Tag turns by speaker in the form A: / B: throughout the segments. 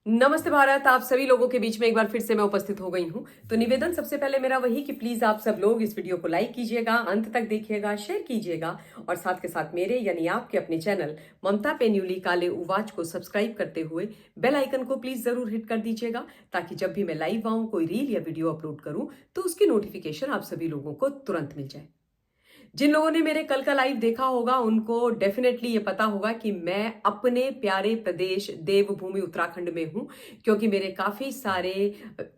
A: नमस्ते भारत। आप सभी लोगों के बीच में एक बार फिर से मैं उपस्थित हो गई हूं। तो निवेदन सबसे पहले मेरा वही कि प्लीज आप सब लोग इस वीडियो को लाइक कीजिएगा, अंत तक देखिएगा, शेयर कीजिएगा और साथ के साथ मेरे यानी आपके अपने चैनल ममता पेन्यूली काले उवाच को सब्सक्राइब करते हुए बेल आइकन को प्लीज जरूर हिट कर दीजिएगा, ताकि जब भी मैं लाइव आऊं, कोई रील या वीडियो अपलोड करूं तो उसकी नोटिफिकेशन आप सभी लोगों को तुरंत मिल जाए। जिन लोगों ने मेरे कल का लाइव देखा होगा उनको डेफिनेटली ये पता होगा कि मैं अपने प्यारे प्रदेश देवभूमि उत्तराखंड में हूं, क्योंकि मेरे काफी सारे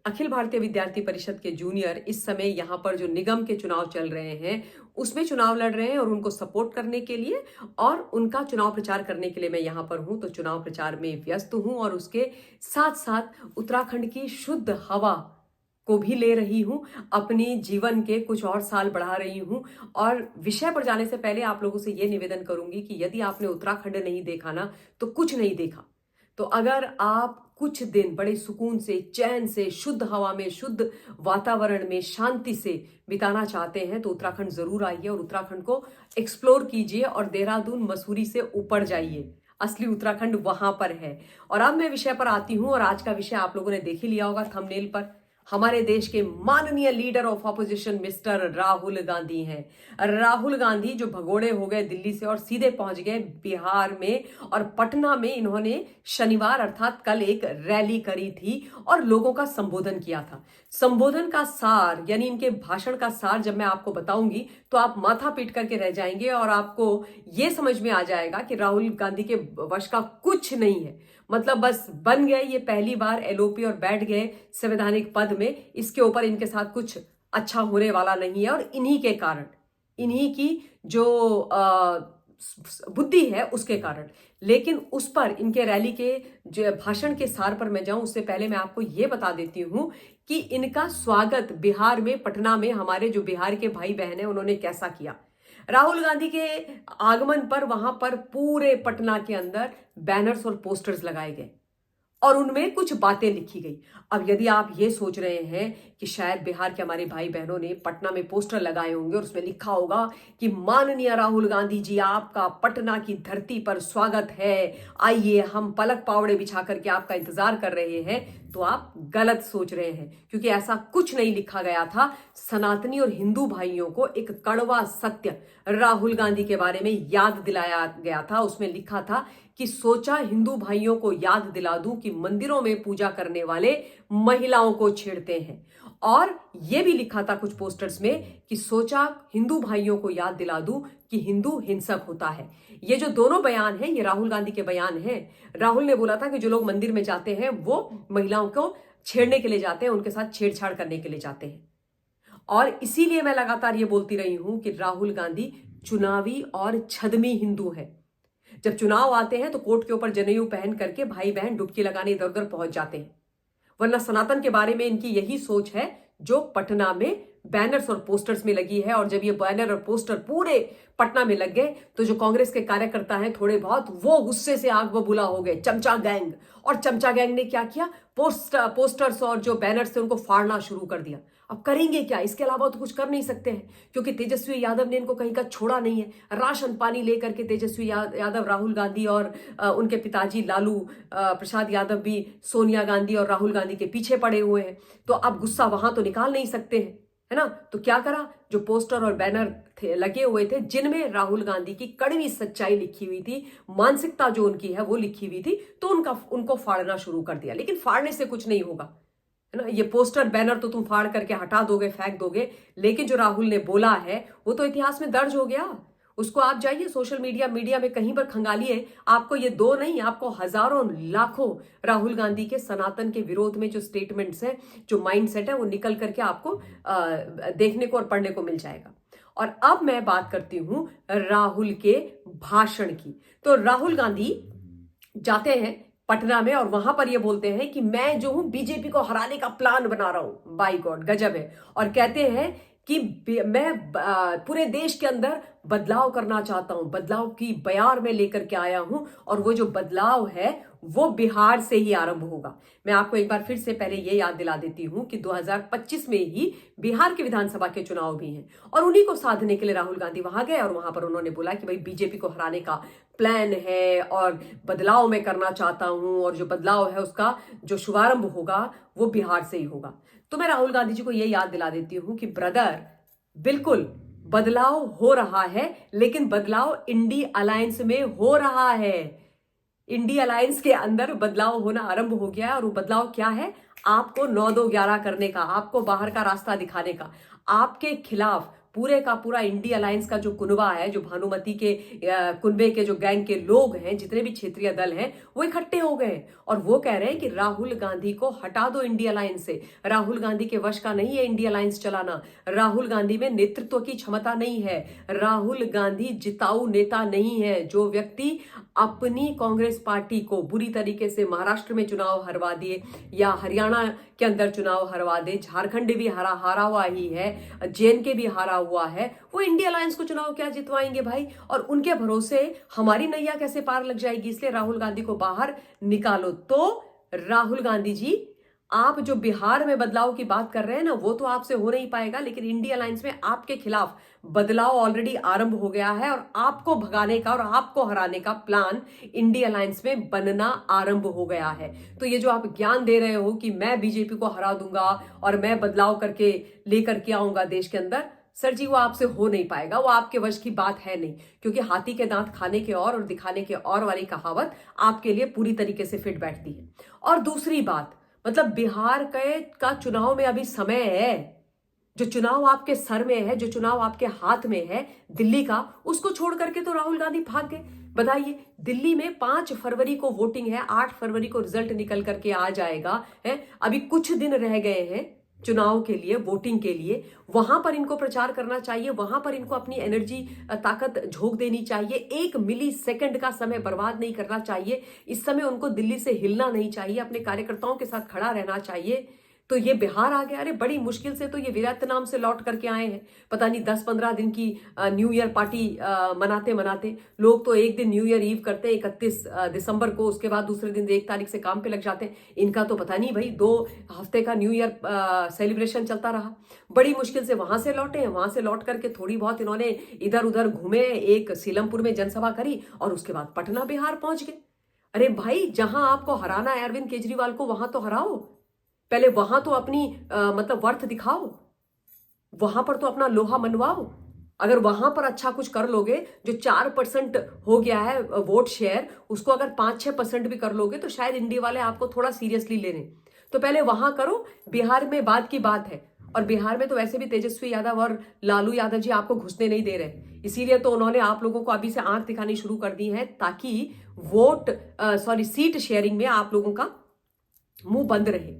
A: अखिल भारतीय विद्यार्थी परिषद के जूनियर इस समय यहाँ पर जो निगम के चुनाव चल रहे हैं उसमें चुनाव लड़ रहे हैं और उनको सपोर्ट करने के लिए और उनका चुनाव प्रचार करने के लिए मैं यहाँ पर हूं। तो चुनाव प्रचार में व्यस्त हूं और उसके साथ साथ उत्तराखंड की शुद्ध हवा को भी ले रही हूं, अपनी जीवन के कुछ और साल बढ़ा रही हूं। और विषय पर जाने से पहले आप लोगों से यह निवेदन करूंगी कि यदि आपने उत्तराखंड नहीं देखा ना तो कुछ नहीं देखा। तो अगर आप कुछ दिन बड़े सुकून से, चैन से, शुद्ध हवा में, शुद्ध वातावरण में, शांति से बिताना चाहते हैं तो उत्तराखंड जरूर आइए और उत्तराखंड को एक्सप्लोर कीजिए और देहरादून, मसूरी से ऊपर जाइए। असली उत्तराखंड वहां पर है। और अब मैं विषय पर आती हूं और आज का विषय आप लोगों ने देख ही लिया होगा थंबनेल पर। हमारे देश के माननीय leader of opposition mister Rahul Gandhi हैं। राहुल गांधी जो भगोड़े हो गए दिल्ली से और सीधे पहुंच गए बिहार में और पटना में इन्होंने शनिवार अर्थात कल एक रैली करी थी और लोगों का संबोधन किया था। संबोधन का सार यानी इनके भाषण का सार जब मैं आपको बताऊंगी तो आप माथा पीट करके रह जाएंगे और आपको यह समझ में आ जाएगा कि राहुल गांधी के वश का कुछ नहीं है। मतलब बस बन गए ये पहली बार एलओपी और बैठ गए संवैधानिक पद में, इसके ऊपर इनके साथ कुछ अच्छा होने वाला नहीं है। और इन्हीं के कारण, इन्हीं की जो बुद्धि है उसके कारण। लेकिन उस पर इनके रैली के जो भाषण के सार पर मैं जाऊं उससे पहले मैं आपको यह बता देती हूं कि इनका स्वागत बिहार में, पटना में हमारे जो बिहार के भाई बहन हैं उन्होंने कैसा किया। राहुल गांधी के आगमन पर वहां पर पूरे पटना के अंदर बैनर्स और पोस्टर्स लगाए गए और उनमें कुछ बातें लिखी गई। अब यदि आप ये सोच रहे हैं कि शायद बिहार के हमारे भाई बहनों ने पटना में पोस्टर लगाए होंगे और उसमें लिखा होगा कि माननीय राहुल गांधी जी, आपका पटना की धरती पर स्वागत है, आइए हम पलक पावड़े बिछा करके आपका इंतजार कर रहे हैं, तो आप गलत सोच रहे हैं। क्योंकि ऐसा कुछ नहीं लिखा गया था। सनातनी और हिंदू भाइयों को एक कड़वा सत्य राहुल गांधी के बारे में याद दिलाया गया था। उसमें लिखा था कि सोचा हिंदू भाइयों को याद दिला दूं कि मंदिरों में पूजा करने वाले महिलाओं को छेड़ते हैं। और यह भी लिखा था कुछ पोस्टर्स में कि सोचा हिंदू भाइयों को याद दिला दूं कि हिंदू हिंसक होता है। ये जो दोनों बयान हैं ये राहुल गांधी के बयान हैं। राहुल ने बोला था कि जो लोग मंदिर में जाते हैं वो महिलाओं को छेड़ने के लिए जाते हैं, उनके साथ छेड़छाड़ करने के लिए जाते हैं। और इसीलिए मैं लगातार ये बोलती रही हूं कि राहुल गांधी चुनावी और छदमी हिंदू है। जब चुनाव आते हैं तो कोर्ट के ऊपर जनेऊ पहन करके भाई बहन डुबकी लगाने इधर उधर पहुंच जाते हैं, वरना सनातन के बारे में इनकी यही सोच है जो पटना में बैनर्स और पोस्टर्स में लगी है। और जब ये बैनर और पोस्टर पूरे पटना में लग गए तो जो कांग्रेस के कार्यकर्ता हैं थोड़े बहुत, वो गुस्से से आग बबूला हो गए, चमचा गैंग। और चमचा गैंग ने क्या किया, पोस्टर्स और जो बैनर्स थे उनको फाड़ना शुरू कर दिया। अब करेंगे क्या, इसके अलावा तो कुछ कर नहीं सकते हैं, क्योंकि तेजस्वी यादव ने इनको कहीं का छोड़ा नहीं है। राशन पानी लेकर के तेजस्वी यादव, राहुल गांधी और उनके पिताजी लालू प्रसाद यादव भी सोनिया गांधी और राहुल गांधी के पीछे पड़े हुए हैं। तो अब गुस्सा वहां तो निकाल नहीं सकते हैं, है ना। तो क्या करा, जो पोस्टर और बैनर थे लगे हुए थे जिनमें राहुल गांधी की कड़वी सच्चाई लिखी हुई थी, मानसिकता जो उनकी है वो लिखी हुई थी, तो उनको फाड़ना शुरू कर दिया। लेकिन फाड़ने से कुछ नहीं होगा, है ना। ये पोस्टर बैनर तो तुम फाड़ करके हटा दोगे, फेंक दोगे, लेकिन जो राहुल ने बोला है वो तो इतिहास में दर्ज हो गया। उसको आप जाइए सोशल मीडिया में कहीं पर खंगालिए, आपको ये दो नहीं, आपको हजारों लाखों राहुल गांधी के सनातन के विरोध में जो स्टेटमेंट्स हैं, जो माइंडसेट है, वो निकल करके आपको देखने को और पढ़ने को मिल जाएगा। और अब मैं बात करती हूं राहुल के भाषण की। तो राहुल गांधी जाते हैं पटना में और वहां पर ये बोलते हैं कि मैं जो हूं बीजेपी को हराने का प्लान बना रहा हूं। बाय गॉड, गजब है। और कहते हैं कि मैं पूरे देश के अंदर बदलाव करना चाहता हूं, बदलाव की बयार में लेकर के आया हूं। और वो जो बदलाव है वो बिहार से ही आरंभ होगा। मैं आपको एक बार फिर से पहले ये याद दिला देती हूं कि 2025 में ही बिहार के विधानसभा के चुनाव भी हैं और उन्हीं को साधने के लिए राहुल गांधी वहां गए और वहां पर उन्होंने बोला कि भाई बीजेपी को हराने का प्लान है और बदलाव मैं करना चाहता हूं और जो बदलाव है उसका जो शुभारंभ होगा वो बिहार से ही होगा। तो मैं राहुल गांधी जी को यह याद दिला देती हूं कि ब्रदर, बिल्कुल बदलाव हो रहा है, लेकिन बदलाव इंडी अलायंस में हो रहा है। इंडी अलायंस के अंदर बदलाव होना आरंभ हो गया है और वो बदलाव क्या है? आपको 9-2-11 करने का, आपको बाहर का रास्ता दिखाने का, आपके खिलाफ पूरे का पूरा इंडी अलायंस का जो कुनबा है, जो भानुमति के कुनबे के जो गैंग के लोग हैं, जितने भी क्षेत्रीय दल हैं, वो इकट्ठे हो गए और वो कह रहे हैं कि राहुल गांधी को हटा दो इंडी अलायंस से। राहुल गांधी के वश का नहीं है इंडी अलायंस चलाना। राहुल गांधी में नेतृत्व की क्षमता नहीं है। राहुल गांधी जिताऊ नेता नहीं है। जो व्यक्ति अपनी कांग्रेस पार्टी को बुरी तरीके से महाराष्ट्र में चुनाव हरवा दिए या हरियाणा के अंदर चुनाव हरवा दे, झारखंड भी हारा हुआ ही है, जेएनके भी हारा हुआ है, वो इंडिया अलायंस को चुनाव क्या जितवाएंगे भाई? और उनके भरोसे हमारी नैया कैसे पार लग जाएगी? इसलिए राहुल गांधी को बाहर निकालो। तो राहुल गांधी जी, आप जो बिहार में बदलाव की बात कर रहे हैं ना, वो तो आपसे हो नहीं पाएगा, लेकिन इंडिया अलायंस में आपके खिलाफ बदलाव ऑलरेडी आरंभ हो गया है और आपको भगाने का और आपको हराने का प्लान इंडिया अलायंस में बनना आरंभ हो गया है। तो ये जो आप ज्ञान दे रहे हो कि मैं बीजेपी को हरा दूंगा और मैं बदलाव करके लेकर के आऊंगा देश के अंदर, सर जी वो आपसे हो नहीं पाएगा, वो आपके वश की बात है नहीं। क्योंकि हाथी के दांत खाने के और दिखाने के और वाली कहावत आपके लिए पूरी तरीके से फिट बैठती है। और दूसरी बात, मतलब बिहार का चुनाव में अभी समय है। जो चुनाव आपके सर में है, जो चुनाव आपके हाथ में है दिल्ली का, उसको छोड़ करके तो राहुल गांधी भाग गए। बताइए, दिल्ली में 5 फरवरी को वोटिंग है, 8 फरवरी को रिजल्ट निकल करके आ जाएगा है। अभी कुछ दिन रह गए हैं चुनाव के लिए, वोटिंग के लिए। वहां पर इनको प्रचार करना चाहिए, वहां पर इनको अपनी एनर्जी ताकत झोंक देनी चाहिए। 1 मिली सेकंड का समय बर्बाद नहीं करना चाहिए। इस समय उनको दिल्ली से हिलना नहीं चाहिए, अपने कार्यकर्ताओं के साथ खड़ा रहना चाहिए। तो ये बिहार आ गया। अरे बड़ी मुश्किल से तो ये वियतनाम से लौट करके आए हैं। पता नहीं 10-15 दिन की न्यू ईयर पार्टी मनाते मनाते लोग तो एक दिन न्यू ईयर ईव करते हैं 31 दिसंबर को, उसके बाद दूसरे दिन 1 तारीख से काम पे लग जाते हैं। इनका तो पता नहीं भाई, 2 हफ्ते का न्यू ईयर सेलिब्रेशन चलता रहा। बड़ी मुश्किल से वहां से लौटे हैं। वहां से लौट करके थोड़ी बहुत इन्होंने इधर उधर घूमे, एक सीलमपुर में जनसभा करी और उसके बाद पटना बिहार पहुंच गए। अरे भाई, जहां आपको हराना है अरविंद केजरीवाल को, वहां तो हराओ। पहले वहां तो अपनी मतलब वर्थ दिखाओ, वहां पर तो अपना लोहा मनवाओ। अगर वहां पर अच्छा कुछ कर लोगे, जो 4% हो गया है वोट शेयर, उसको अगर 5-6% भी कर लोगे तो शायद इंडिया वाले आपको थोड़ा सीरियसली ले लें। तो पहले वहां करो। बिहार में बाद की बात है। और बिहार में तो वैसे भी तेजस्वी यादव और लालू यादव जी आपको घुसने नहीं दे रहे, इसीलिए तो उन्होंने आप लोगों को अभी से आंख दिखानी शुरू कर दी है, ताकि सीट शेयरिंग में आप लोगों का मुंह बंद रहे।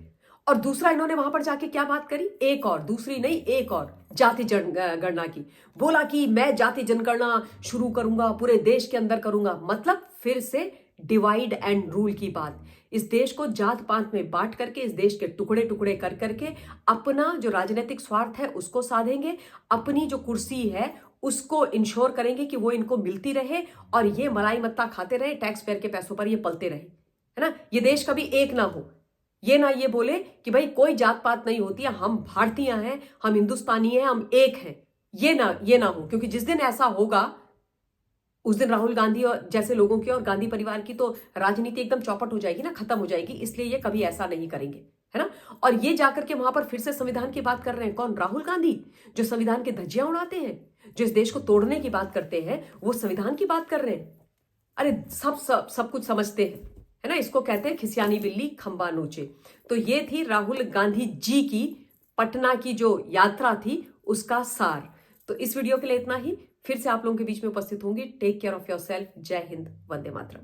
A: और दूसरा, इन्होंने वहां पर जाके क्या बात करी? एक और, दूसरी नहीं एक और, जाति जनगणना की। बोला कि मैं जाति जनगणना शुरू करूंगा, पूरे देश के अंदर करूंगा। मतलब फिर से डिवाइड एंड रूल की बात। इस देश को जात पात में बांट करके, इस देश के टुकड़े टुकड़े कर करके अपना जो राजनीतिक स्वार्थ है उसको साधेंगे, अपनी जो कुर्सी है उसको इंश्योर करेंगे कि वो इनको मिलती रहे और ये मलाई मत्ता खाते रहे, टैक्स पेयर के पैसों पर ये पलते रहे, है ना। ये देश कभी एक ना हो, ये ना ये बोले कि भाई कोई जात पात नहीं होती है, हम भारतीय हैं, हम हिंदुस्तानी हैं, हम एक हैं। ये ना हो, क्योंकि जिस दिन ऐसा होगा उस दिन राहुल गांधी और जैसे लोगों की और गांधी परिवार की तो राजनीति एकदम चौपट हो जाएगी ना, खत्म हो जाएगी। इसलिए ये कभी ऐसा नहीं करेंगे, है ना। और ये जाकर के वहां पर फिर से संविधान की बात कर रहे हैं। कौन? राहुल गांधी, जो संविधान की धज्जियां उड़ाते हैं, जो इस देश को तोड़ने की बात करते हैं, वो संविधान की बात कर रहे हैं। अरे सब कुछ समझते हैं, है ना। इसको कहते हैं खिसियानी बिल्ली खंबा नोचे। तो ये थी राहुल गांधी जी की पटना की जो यात्रा थी उसका सार। तो इस वीडियो के लिए इतना ही। फिर से आप लोगों के बीच में उपस्थित होंगी। Take care of yourself. जय हिंद, वंदे मातरम।